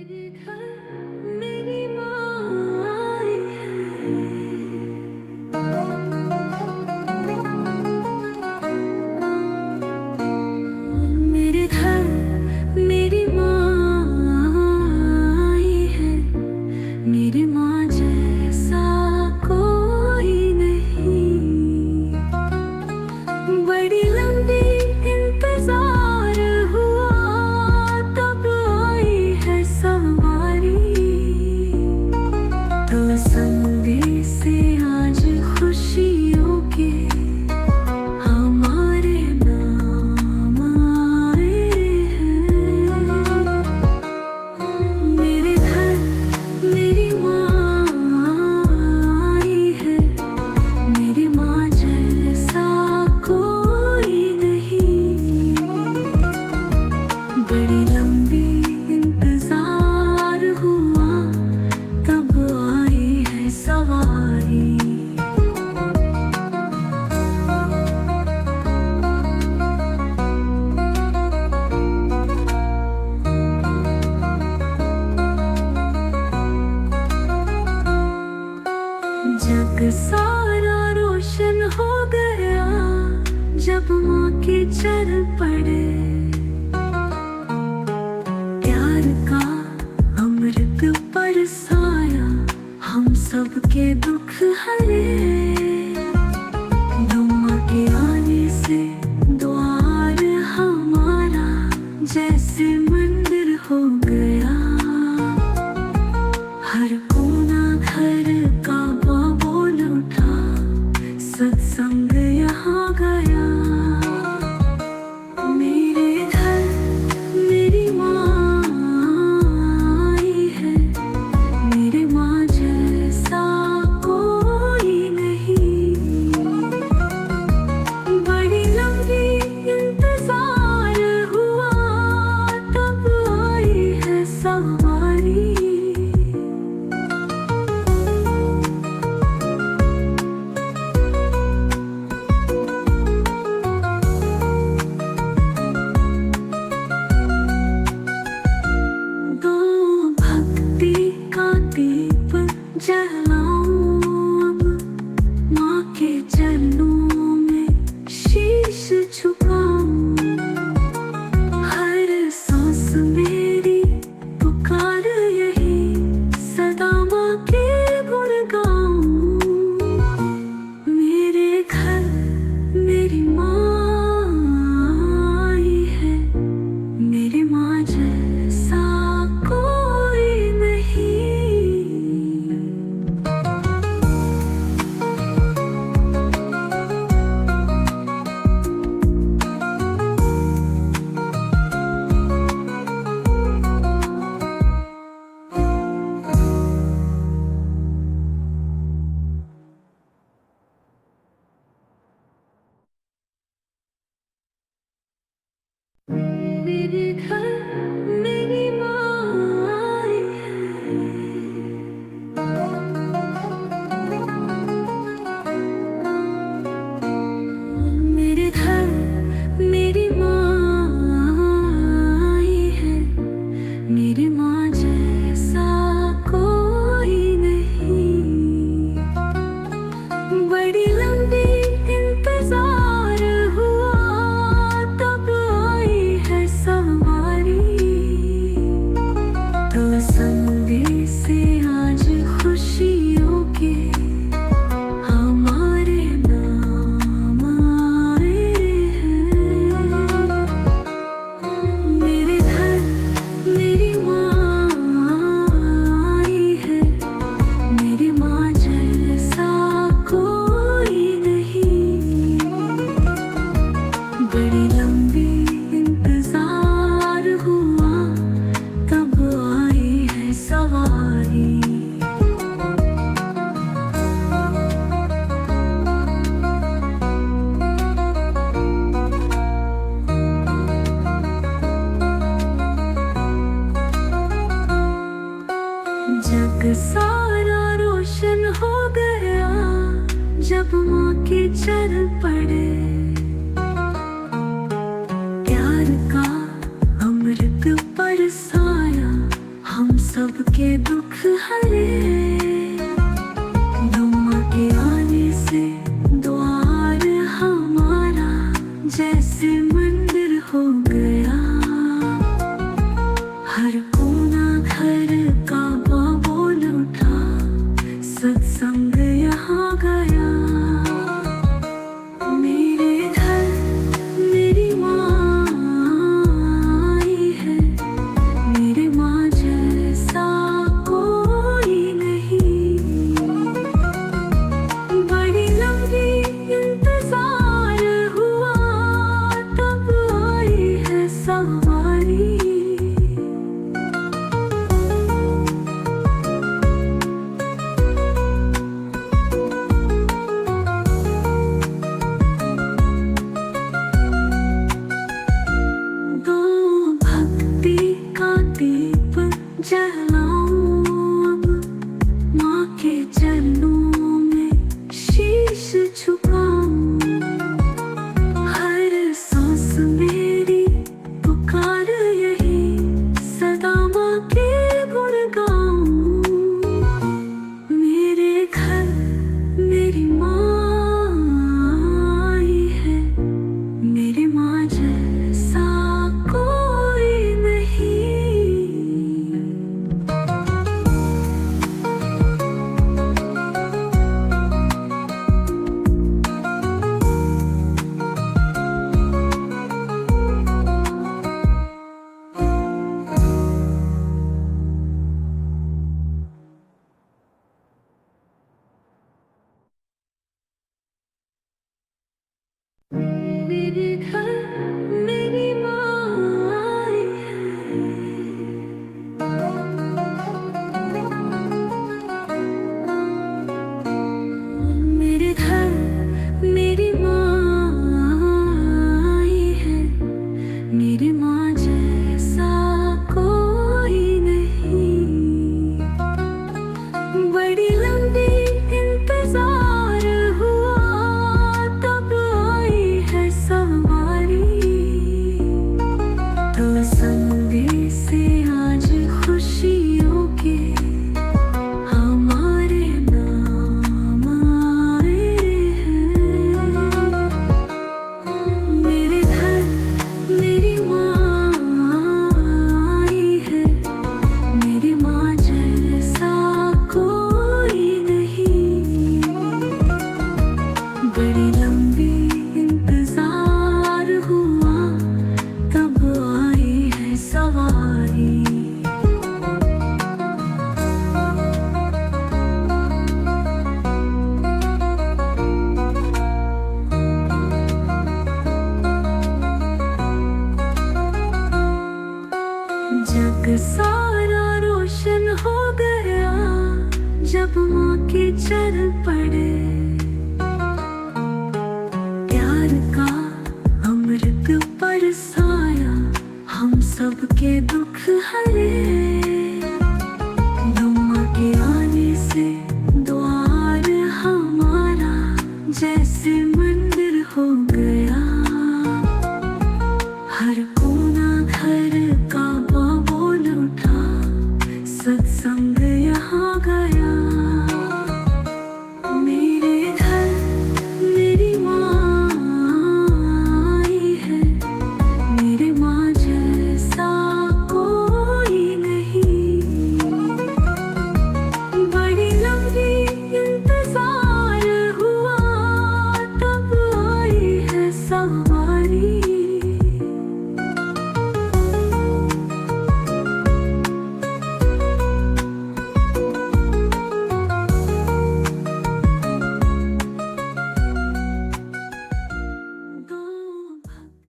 मेरे घर मेरी माँ आई है। मेरे घर मेरी माँ आई है। मेरी माँ जैसा कोई नहीं। बड़ी लंबी इंतजार हुआ, तब आई है सवारी। तो संदेश से आज खुशियों के हमारे नाम आए हैं। मेरे घर मेरी माँ आई है। मेरी माँ जैसा कोई नहीं। बड़ी लंबी इंतजार हुआ, तब आई है सवारी। जग सारा रोशन हो गया, जब माँ के चरण पड़े। प्यार का अमृत बरसाया, हम सबके दुख हरे। माँ के आने से द्वार हमारा जैसे मंदिर हो गया। हर कोना घर का बोल उठा, सत्संग यहाँ गया। मेरे घर मेरी माँ आई है। मेरी माँ जैसा कोई नहीं। बड़ी लंबी इंतजार हुआ, तब आई है सवारी। दो भक्ति का दीप जलाऊं अब, माँ के चरणों में शीश झुकाऊं। हर सांस मेरी पुकार यही, सदा माँ के गुण गाऊं। मेरे घर मेरी माँ आई है। मेरी माँ जैसा कोई नहीं। मेरे घर मेरी माँ आई है। मेरे घर मेरी माँ आई है। मेरी माँ जैसा कोई नहीं। बड़ी लंबी इंतजार हुआ, तब आई है सवारी। तो संदेश से आज खुशियों के हमारे नाम आए हैं। मेरे घर मेरी माँ आई है। मेरी माँ जैसा कोई नहीं। बड़ी लंबी इंतजार हुआ, तब आई है सवारी। जग सारा रोशन हो गया, जब माँ के चरण पड़े। प्यार का अमृत बरसाया, हम सबके दुख हरे। दुआ के आने से द्वार हमारा जैसे मंदिर हो गया। हर कोना घर का बोल उठा, सत्संग यहाँ गया। मेरे घर मेरी माँ आई है, मेरे माँ जैसा कोई नहीं। बड़ी लंबी इंतजार हुआ, तब आई है सवारी। दीप जलाऊं अब, माँ के चरणों में शीश झुकाऊं। हर सांस मेरी पुकार यही, सदा माँ के गुण गाऊं। मेरे घर मेरी माँ आई है, मेरी माँ जैसा कोई नहीं। मेरे घर मेरी माँ आई है। मेरे घर मेरी माँ आई है, मेरी माँ जैसा कोई नहीं। बड़ी लंबी इंतजार हुआ, तब आई है सवारी। तो संदेश से आज खुशियों के हमारे नाम आए हैं। मेरे घर मेरी माँ आई है, मेरी माँ जैसा कोई नहीं। बड़ी लंबी इंतजार हुआ, तब आई है सवारी। जग सारा रोशन हो गया, जब माँ के चरण पड़े। प्यार का अमृत बरसाया, हम सबके दुख हरे।